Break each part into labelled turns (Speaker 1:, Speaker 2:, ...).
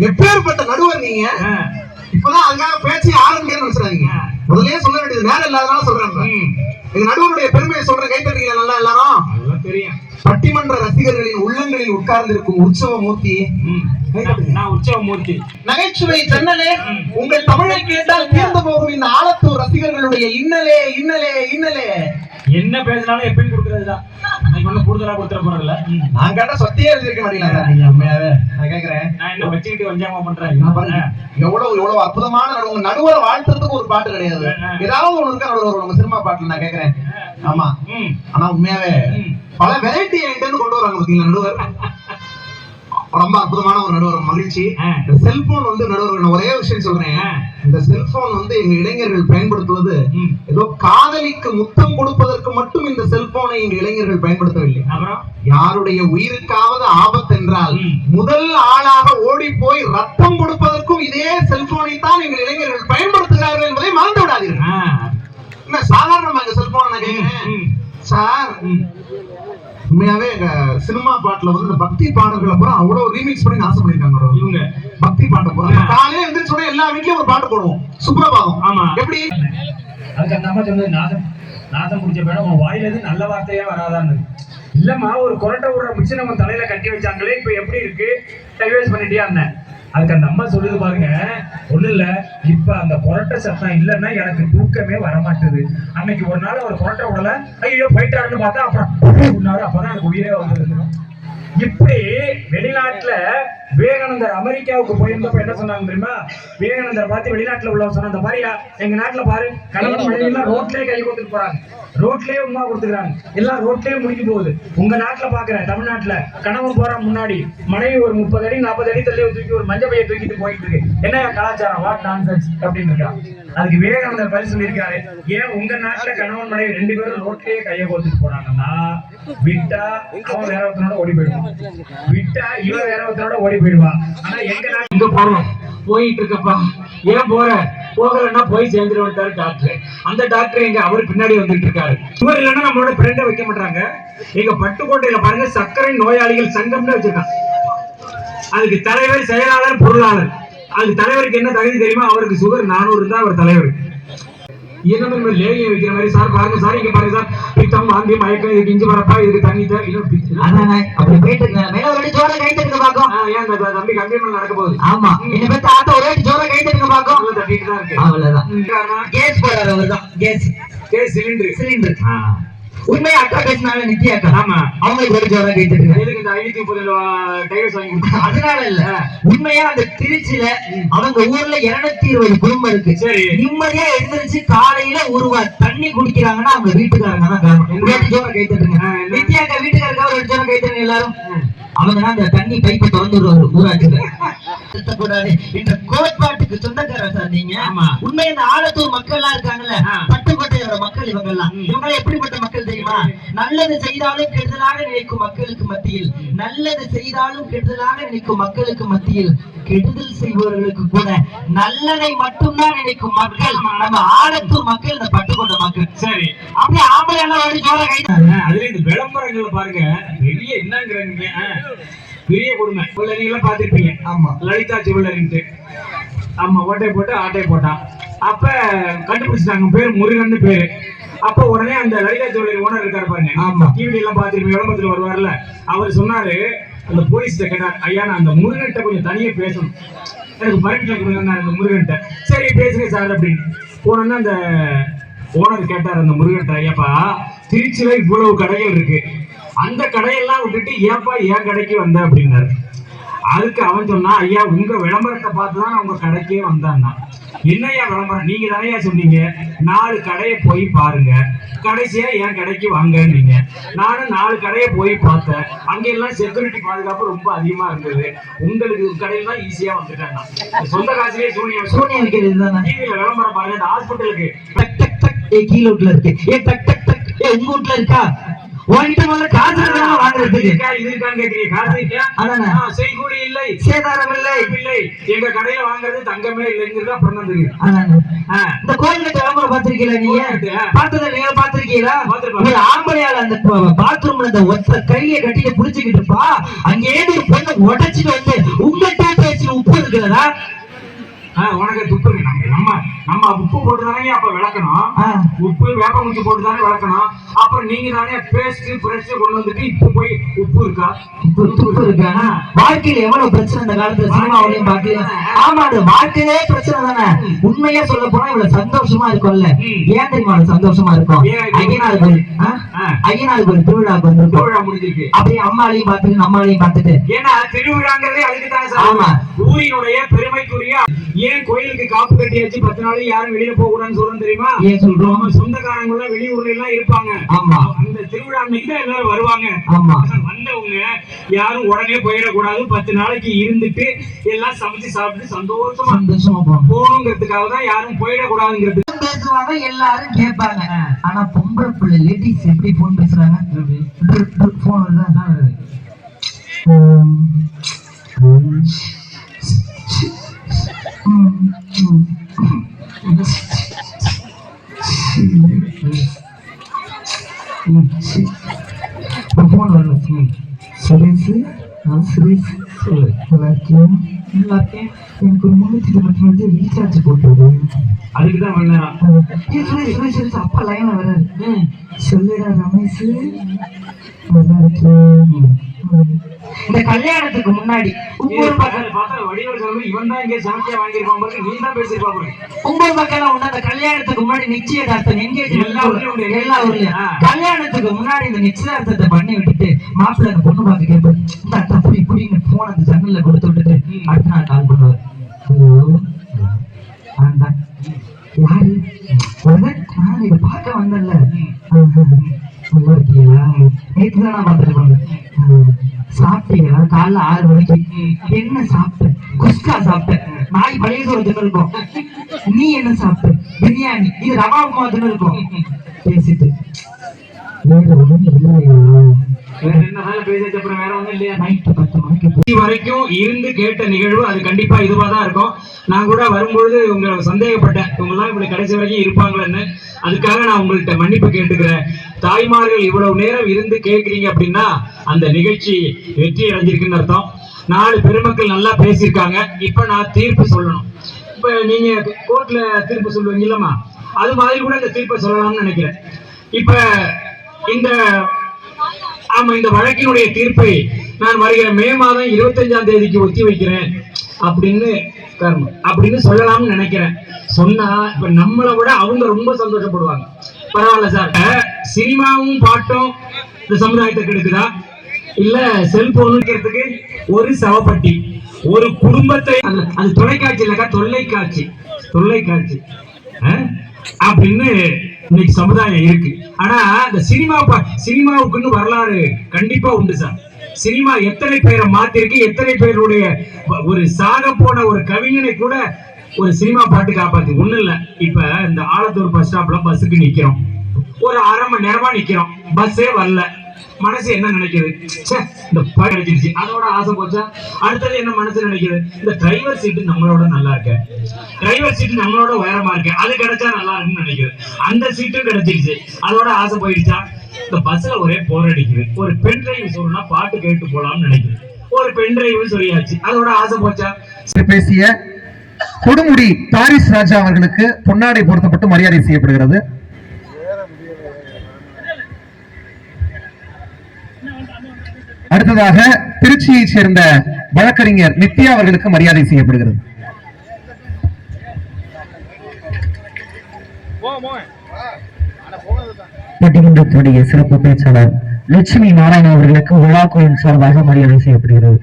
Speaker 1: எப்பேற்பட்ட நடுவர் நீங்க. இப்பதான் அதுக்காக பேச்சு ஆரம்பிக்கிறேன்னு நினைச்சுறாங்க. முதல்லயே சொல்ல வேண்டியது நேரம் இல்லாதனால சொல்றாங்க. எங்க நடுவருடைய பெருமையை சொல்றேன், கைத்தட்டீங்க நல்லா எல்லாரும் தெரியும். பட்டிமன்ற ரசிகர்களின் உள்ளங்களில் உட்கார்ந்து இருக்கும் உற்சவ மூர்த்தி, உற்சவ மூர்த்தி நகைச்சுவை ஜன்னலே. உங்கள் தமிழை கேட்டால் தீர்ந்து போகும் இந்த ஆலத்தூர் ரசிகர்களுடைய இன்னலே இன்னலே இன்னலே.
Speaker 2: என்ன பேசினாலும் எப்பயும் கொடுக்கறதுதான். கூடுதலா கொடுத்துட போறதில்ல.
Speaker 1: நான் கேட்டா சொத்தையே எழுதிருக்க மாட்டீங்களா? நான் கேக்குறேன்,
Speaker 2: நான் என்ன வச்சுக்கிட்டு வஞ்சாம பண்றேன்.
Speaker 1: எவ்வளவு அற்புதமான நடுவர். நடுவரை வாழ்த்துறதுக்கு ஒரு பாட்டு கிடையாது, ஏதாவது ஒண்ணு இருக்கா நடுவர் நம்ம சினிமா பாட்டுல. நான் கேக்குறேன். ஆமா, ஆனா உண்மையாவே பல வெரைட்டி என்கிட்ட கொண்டு வராங்க பாத்தீங்களா நடுவர். ரொம்ப அற்புதமான ஒரு நடுவர். மகிழ்ச்சி. செல்போன் வந்து நடுவர், ஒரே விஷயம் சொல்றேன். இந்த செல்போன் வந்து எங்க இளைஞர்கள் பயன்படுத்துவது ஏதோ காதலிக்கு முத்தம் கொடுப்பதற்கு மட்டும் இந்த செல்போனை எங்க இளைஞர்கள் பயன்படுத்தவில்லை. யாருடைய உயிருக்காவது ஆபத்து என்றால் முதல் ஆளாக ஓடி போய் ரத்தம் கொடுப்பதற்கும் இதே செல்போனை தான் எங்கள் இளைஞர்கள் பயன்படுத்துகிறார்கள் என்பதை மறந்து விடாதீர்கள். என்ன சாதாரணமா எங்க செல்போன் நான் கேட்கிறேன் சார். உண்மையாவே எங்க சினிமா பாட்டுல வந்து இந்த பக்தி பாடல்களை பூரா அவ்வளவு ரீமிக்ஸ் பண்ணி நாசம் பண்ணிருக்காங்க இவங்க. பக்தி பாட்டை பூரா காலையில எழுந்திரிச்சு சொன்னா எல்லா வீட்லயும் ஒரு பாட்டு போடுவோம், சுப்ரபாதம்.
Speaker 2: ஆமா,
Speaker 1: எப்படி
Speaker 2: அதுக்கு அந்த அம்மா சொன்னது நாதம் நாதம் குடிச்ச பேட உன் வாயில இருந்து நல்ல வார்த்தையா வராதான்னு. இல்லம்மா, ஒரு கொரட்டை விடுற மிச்சு நம்ம தலையில கட்டி வச்சாங்களே, இப்ப எப்படி இருக்கு, டைவர்ஸ் பண்ணிட்டியா என்ன? அதுக்கு அந்த அம்மா சொல்லுது பாருங்க, ஒண்ணு இல்ல, இப்ப அந்த கொரட்டை சத்தம் இல்லைன்னா எனக்கு தூக்கமே வரமாட்டுது. அன்னைக்கு ஒரு நாள் ஒரு கொரட்டை விடல, ஐயோ போயிட்டாருன்னு பார்த்தா அப்புறம் அப்பதான் எனக்கு உயிரே வந்து. இப்படி வெளிநாட்டுல விவேகானந்தர் அமெரிக்காவுக்கு போயிருந்தப்ப என்ன சொன்னாங்க தெரியுமா? விவேகானந்தர் பார்த்து வெளிநாட்டுல உள்ளவங்க சொன்ன, இந்த மாதிரியா எங்க நாட்டுல பாரு, கணவன் மனைவி எல்லாம் ரோட்லயே கை கொடுத்துட்டு போறாங்க, ரோட்லயே உமா கொடுத்துக்கிறாங்க, எல்லாம் ரோட்லயே முடிக்க போகுது. உங்க நாட்டுல பாக்குறேன், தமிழ்நாட்டுல கணவன் போற முன்னாடி மனைவி ஒரு 30 அடி 40 அடி தள்ளி தூக்கி ஒரு மஞ்சள் பையை தூக்கிட்டு போயிட்டு இருக்கு. என்ன கலாச்சாரம், வாட் நான்சென்ஸ் அப்படின்னு இருக்கான். அதுக்கு விவேகானந்தர் பதில் சொல்லியிருக்காரு, ஏன் உங்க நாட்டுல கணவன் மனைவி 2 பேரும் ரோட்லயே கையை கொடுத்துட்டு போறாங்கன்னா, விட்டா அவன் வேற ஒருத்தனோட ஓடி போயிடுவான், விட்டா இவன் வேற ஒருத்தனோட ஓடி போயிடுவான். ஆனா எங்க நாட்டு இங்க போறோம் போயிட்டு இருக்கப்பா, ஏன் போற போகலன்னா போய் சேர்ந்துட்டு வந்துட்டாரு டாக்டர். அந்த டாக்டர் எங்க அவரு பின்னாடி வந்துட்டு இருக்காரு. இவர் இல்லைன்னா நம்மளோட பிரெண்டை வைக்க மாட்டாங்க. எங்க பட்டுக்கோட்டையில பாருங்க, சர்க்கரை நோயாளிகள் சங்கம்னு வச்சிருக்காங்க. அதுக்கு தலைவர், செயலாளர், பொருளாளர். அதுக்கு தலைவருக்கு என்ன தகுதி தெரியுமா? அவருக்கு சுகர் 400 தான் அவர் தலைவர். என்ன லேகிய வைக்கிற மாதிரி, சார் பாருங்க சார், இங்க பாருங்க சார், பித்தம் வாந்தி மயக்கம், இதுக்கு இஞ்சி வரப்பா, இதுக்கு தண்ணி
Speaker 3: அப்படி போயிட்டு ஜோர கைட்டு பாக்கும்.
Speaker 2: ஏன் தம்பி கம்பெனி நடக்க போகுது.
Speaker 3: ஆமா, என்ன பத்தி ஆட்ட ஒரே ஜோர கைட்டு பாக்கும்.
Speaker 2: தட்டிட்டு தான் இருக்கு.
Speaker 3: அவ்வளவுதான். கேஸ் போறாரு அவர்தான். Gas cylinder. உண்மையா அக்கா பேசினால நித்யா அக்கா. ஆமா, அவங்களுக்கு ஒரு ஜோரம் கேட்டு இருக்கு.
Speaker 2: இந்த 530 டைவர்ஸ் வாங்கி கொடுத்தாங்க.
Speaker 3: அதனால இல்ல, உண்மையா அந்த திருச்சியில அவங்க ஊர்ல 220 குடும்பம் இருக்கு. சரி, நிம்மதியா எழுந்திருச்சு காலையில ஒருவா தண்ணி குடிக்கிறாங்கன்னா அவங்க வீட்டுக்காரங்க தான் காரணம். ஜோரம் கேட்டு இருக்கு. நித்யா அக்கா வீட்டுக்காரங்க ஒரு ஜோரம் கேட்டு எல்லாரும். அவங்க அந்த தண்ணி பைப்பை திறந்து ஊராட்சியில கூடாது என்ற கோட்பாட்டுக்கு சொந்தக்காரர் சார் நீங்க. உண்மை இந்த ஆலத்தூர் மக்கள் எல்லாம் இருக்காங்கல்ல, பட்டுக்கோட்டையோட மக்கள் இவங்க எல்லாம் எப்படிப்பட்ட மக்கள் தெரியுமா? நல்லது செய்தாலும் கெடுதலாக நினைக்கும் மக்களுக்கு மத்தியில், நல்லது செய்தாலும் கெடுதலாக நினைக்கும் மக்களுக்கு மத்தியில், கெடுதல் செய்பவர்களுக்கு கூட நல்லதை மட்டும்தான் நினைக்கும் மக்கள் நம்ம ஆலத்தூர் மக்கள், இந்த பட்டுக்கோட்டை மக்கள். சரி, அப்படியே ஆம்பளை ஜோர கைட்டாங்க.
Speaker 2: அதுல இந்த விளம்பரங்கள் பாருங்க, பெரிய என்னங்கிறாங்க, பெரிய கொடுமை. நீங்களும் பாத்திருப்பீங்க. ஆமா, லலிதா ஜுவல்லரின்ட்டு. ஆமா, ஓட்டை போட்டு ஆட்டை போட்டான். அப்ப கண்டுபிடிச்சிட்டாங்க, பேர் முருகன் பேரு. அப்ப உடனே அந்த லலிதா ஜுவல்லரி ஓனர் இருக்காரு பாருங்க. ஆமா, டிவி எல்லாம் பாத்திருப்பீங்க, விளம்பரத்துல வருவார்ல. அவர் சொன்னாரு, அந்த போலீஸ்ட கேட்டார், ஐயா நான் அந்த முருகன்ட்ட கொஞ்சம் தனியா பேசணும், எனக்கு பர்மிஷன் கொடுங்க அந்த முருகன்ட்ட. சரி பேசுங்க சார் அப்படின்னு போனோன்னா அந்த ஓனர் கேட்டார் அந்த முருகன்ட்ட, ஐயாப்பா திருச்சியில இவ்வளவு கடைகள் இருக்கு, அந்த கடையெல்லாம் விட்டுட்டு ஏப்பா என் கடைக்கு வந்த அப்படின்னாரு. அதுக்கு அவன் சொன்னா, ஐயா உங்க விளம்பரத்தை பார்த்துதான் உங்க கடைக்கே வந்தான்னா. என்னையா விளம்பரம், நீங்க தானையா சொன்னீங்க 4 கடையை போய் பாருங்க, கடைசியா என் கடைக்கு வாங்கன்னீங்க. நானும் 4 கடையை போய் பார்த்தேன், அங்கெல்லாம் செக்யூரிட்டி பாதுகாப்பு ரொம்ப அதிகமா இருந்தது, உங்களுக்கு கடையில தான் ஈஸியா வந்துட்டாங்க. சொந்த காசுலயே சூனியம் டிவியில விளம்பரம் பாருங்க. இந்த ஹாஸ்பிட்டலுக்கு
Speaker 3: டக் டக் டக் கீழ வீட்டுல இருக்கு, டக் டக் டக் உங்க வீட்டுல இருக்கா, வாங்கிட்டு முதல்ல காசு வாங்குறதுக்கு
Speaker 2: இது இருக்கான்னு கேக்குறீங்க. காசு இருக்கா? செய்கூலி இல்லை,
Speaker 3: சேதாரம் இல்லை,
Speaker 2: எங்க கடையில வாங்குறது தங்கமே இல்லைங்கிறது அப்புறம் தான் தெரியும்.
Speaker 3: இந்த கோயில்கிட்ட விளம்பரம் பாத்திருக்கீங்களா? நீங்க பார்த்தத நீங்க பாத்திருக்கீங்களா? ஒரு ஆம்பளையால அந்த பாத்ரூம்ல அந்த ஒத்த கையை கட்டிட்டு புடிச்சுக்கிட்டு இருப்பா, அங்கே ஒரு பொண்ணு உடைச்சிட்டு வந்து உங்கள்கிட்ட பேசி உப்பு இருக்கு
Speaker 2: உனக்கு துப்பு இருக்கு. நம்ம உப்பு போட்டு தானே அப்ப விளக்கணும். உப்பு வேப்பங்குச்சி போட்டு தானே விளக்கணும். அப்புறம் நீங்க தானே பேஸ்ட் பிரஷ் கொண்டு வந்துட்டு இப்ப போய் உப்பு இருக்கா?
Speaker 3: உப்பு இருக்கா? வாழ்க்கையில எவ்வளவு பிரச்சனை இந்த காலத்துல சினிமாவிலையும் பாக்கல. ஆமா, அது வாழ்க்கையிலே பிரச்சனை தானே. உண்மையா சொல்ல போனா இவ்வளவு சந்தோஷமா இருக்கும்ல. ஏன் தெரியுமா சந்தோஷமா இருக்கும்? ஐயனார் கோயில் திருவிழாவுக்கு வந்து
Speaker 2: திருவிழா முடிஞ்சிருக்கு.
Speaker 3: அப்படியே அம்மாலையும் பார்த்துட்டு நம்மளையும் பார்த்துட்டு.
Speaker 2: ஏன்னா திருவிழாங்கிறதே அதுக்கு தான் சார். ஆமா, ஊரினுடைய பெருமைக்குரிய. ஏன் கோயிலுக்கு காப்பு கட்டியாச்சு 10 நாள் யாரும் வெளியில போக கூடாதுன்னு சொல்றோம் தெரியுமா?
Speaker 3: ஏன் சொல்றோம்?
Speaker 2: சொந்தக்காரங்க எல்லாம் வெளியூர்ல எல்லாம் இருப்பாங்க.
Speaker 3: ஆமா,
Speaker 2: அந்த திருவிழா அன்னைக்கு தான் எல்லாரும் வருவாங்க.
Speaker 3: ஆமா,
Speaker 2: வந்தவங்க யாரும் உடனே போயிடக்கூடாது. 10 நாளைக்கு இருந்துட்டு எல்லாம் சமைச்சு சாப்பிட்டு சந்தோஷமா போகணுங்கிறதுக்காக தான் யாரும் போயிடக்கூடாதுங்கிறது
Speaker 3: பேசுவாங்க. எல்லாரும் கேட்பாங்க. ஆனா பொம்பளை பிள்ளை லேடிஸ் எப்படி போன் பேசுறாங்க? போன் போன் வரல. சுரேஷ், சுரேஷ் எனக்கு ஒரு 320 ரீசார்ஜ் போட்டது.
Speaker 2: அதுக்குதான் வந்தேன்.
Speaker 3: அப்பா லைன்ல வராது. சொல்லுடா ரமேஷ். இந்த கல்யாணத்துக்கு முன்னாடி உங்க மக்கள் அந்த கல்யாணத்துக்கு முன்னாடி நிச்சயதார்த்தம் எல்லா ஊர்லயும் கல்யாணத்துக்கு முன்னாடி இந்த நிச்சயதார்த்தத்தை பண்ணி விட்டுட்டு மாப்பிள்ளை அந்த பொண்ணு பார்க்க கேட்பேன். அப்படி இப்படின்னு போன் அந்த ஜன்னல்ல கொடுத்து விட்டுட்டு அடுத்த நாள் கால் பண்ணுவார். யாரு? நான் இதை பார்க்க வந்தேன்ல. நல்லா இருக்கீங்களா? நேற்று தான் நான் பார்த்துட்டு சாப்பிட்டீங்களா? காலைல 6 மணிக்கு என்ன சாப்பிட்டேன்? குஸ்கா சாப்பிட்டேன். நாய் பழைய சோறு தின்னு இருக்கும். நீ என்ன சாப்பிட்ட? பிரியாணி. இது ரவா உப்புமா தின்னு இருக்கும். பேசிட்டு
Speaker 2: வரைக்கும் இருந்து கேட்ட நிகழ்வு அது கண்டிப்பா இதுவா தான் இருக்கும். நான் கூட வரும்பொழுது உங்களை சந்தேகப்பட்டேன், இவங்க எல்லாம் இப்படி கடைசி வரைக்கும் இருப்பாங்களேன்னு. அதுக்காக நான் உங்கள்கிட்ட மன்னிப்பு கேட்டுக்கிறேன். தாய்மார்கள் இவ்வளவு நேரம் இருந்து கேட்கிறீங்க அப்படின்னா அந்த நிகழ்ச்சி வெற்றி அடைஞ்சிருக்குன்னு அர்த்தம். 4 பெருமக்கள் நல்லா பேசியிருக்காங்க. இப்ப நான் தீர்ப்பு சொல்லணும். இப்ப நீங்க கோர்ட்ல தீர்ப்பு சொல்லுவீங்க இல்லம்மா, அது மாதிரி கூட இந்த தீர்ப்பை சொல்லலாம்னு நினைக்கிறேன். இப்ப இந்த வழக்கினுடைய தீர்ப்பை நான் வருகிற மே மாதம் 25ஆம் தேதிக்கு ஒத்தி வைக்கிறேன் அப்படின்னு சொல்லலாம்னு நினைக்கிறேன். சொன்னா இப்ப நம்மளை விட அவங்க ரொம்ப சந்தோஷப்படுவாங்க. பரவாயில்ல சார், சினிமாவும் பாட்டும் இந்த சமுதாயத்தை கெடுக்குதா இல்ல செல்போனுக்கு ஒரு சவப்பட்டி ஒரு குடும்பத்தை அது தொலைக்காட்சி இல்லக்கா, தொல்லைக்காட்சி அப்படின்னு இன்னைக்கு சமுதாயம் இருக்கு. ஆனா இந்த சினிமாவுக்குன்னு வரலாறு கண்டிப்பா உண்டு சார். சினிமா எத்தனை பேரை மாத்திருக்கு, எத்தனை பேருடைய ஒரு சாக போன ஒரு கவிஞனை கூட ஒரு சினிமா பாட்டு காப்பாத்து. ஒண்ணு இல்ல, இப்ப இந்த ஆலத்தூர் பஸ் ஸ்டாப்ல பஸ்ஸுக்கு நிக்கிறோம், ஒரு 1/2 மணி நேரமா நிக்கிறோம், பஸ்ஸே வரல. மனசு என்ன நினைக்குது? இந்த கிடைச்சிருச்சு, அதோட ஆசை போச்சா? அடுத்தது என்ன மனசு நினைக்குது? இந்த டிரைவர் சீட்டு நம்மளோட நல்லா இருக்கு, டிரைவர் சீட்டு நம்மளோட உயரமா இருக்கு, அது கிடைச்சா நல்லா இருக்குன்னு நினைக்குது. அந்த சீட்டும் கிடைச்சிருச்சு, அதோட ஆசை போயிடுச்சா? இந்த பஸ்ல ஒரே போர் அடிக்குது, ஒரு பென் டிரைவ் சொல்லணும்னா பாட்டு கேட்டு போலாம்னு நினைக்குது, ஒரு பென் டிரைவ் சொல்லியாச்சு, அதோட ஆசை போச்சா?
Speaker 4: பேசிய கொடுமுடி பாரிஸ் ராஜா அவர்களுக்கு பொன்னாடை பொருத்தப்பட்டு மரியாதை செய்யப்படுகிறது. அடுத்ததாக திருச்சியைச் சேர்ந்த வழக்கறிஞர் நித்யா அவர்களுக்கு மரியாதை செய்யப்படுகிறது. பட்டிமன்றத்துடைய சிறப்பு பேச்சாளர் லட்சுமி நாராயணன் அவர்களுக்கு விழாக்குழுவின் சார்பாக மரியாதை செய்யப்படுகிறது.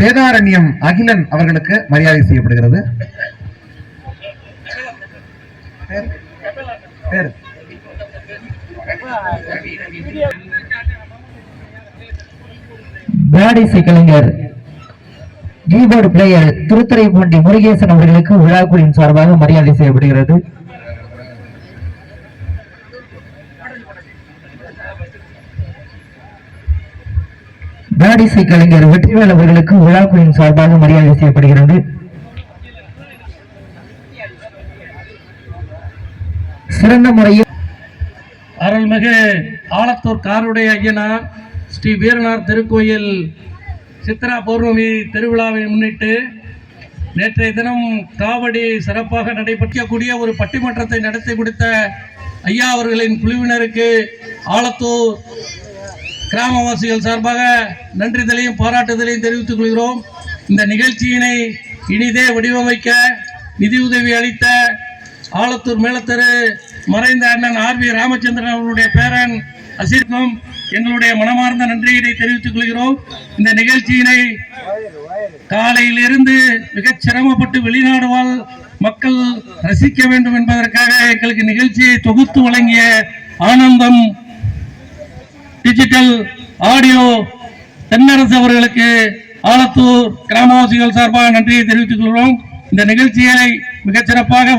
Speaker 4: வேதாரண்யம் அகிலன் அவர்களுக்கு மரியாதை செய்யப்படுகிறது. பேடிசை கலைஞர் கீபோர்டு பிளேயர் திருத்துறைப்பூண்டி முருகேசன் அவர்களுக்கு விழாக்குழுவின் சார்பாக மரியாதை செய்யப்படுகிறது. பேடிசை கலைஞர் வெற்றிவேல் அவர்களுக்கு விழாக்குழுவின் சார்பாக மரியாதை செய்யப்படுகிறது. சிறந்த முறையில்
Speaker 5: அருள்மிகு ஆலத்தூர் காருடைய ஐயனார் ஸ்ரீ வீரனார் திருக்கோயில் சித்ரா பௌர்ணமி திருவிழாவை முன்னிட்டு நேற்றைய தினம் காவடி சிறப்பாக நடைபெறக்கூடிய ஒரு பட்டிமன்றத்தை நடத்தி கொடுத்த ஐயா அவர்களின் குழுவினருக்கு ஆலத்தூர் கிராமவாசிகள் சார்பாக நன்றிதலையும் பாராட்டுதலையும் தெரிவித்துக் கொள்கிறோம். இந்த நிகழ்ச்சியினை இனிதே வடிவமைக்க நிதியுதவி அளித்த ஆலத்தூர் மேலத்தெரு மறைந்த அண்ணன் ஆர்.வி. ராமச்சந்திரன் அவர்களுடைய பேரன் அசீர்க்கும் எங்களுடைய மனமார்ந்த நன்றியினை தெரிவித்துக் கொள்கிறோம். இந்த நிகழ்ச்சியினை காலையிலிருந்து மிகச் சிரமப்பட்டு வெளிநாடு வாழ் மக்கள் ரசிக்க வேண்டும் என்பதற்காக எங்களுக்கு நிகழ்ச்சியை தொகுத்து வழங்கிய ஆனந்தம் டிஜிட்டல் ஆடியோ தென்னரசு அவர்களுக்கு ஆலத்தூர் கிராமவாசிகள் சார்பாக நன்றியை தெரிவித்துக் கொள்கிறோம். இந்த நிகழ்ச்சியை மிகச்சிறப்பாக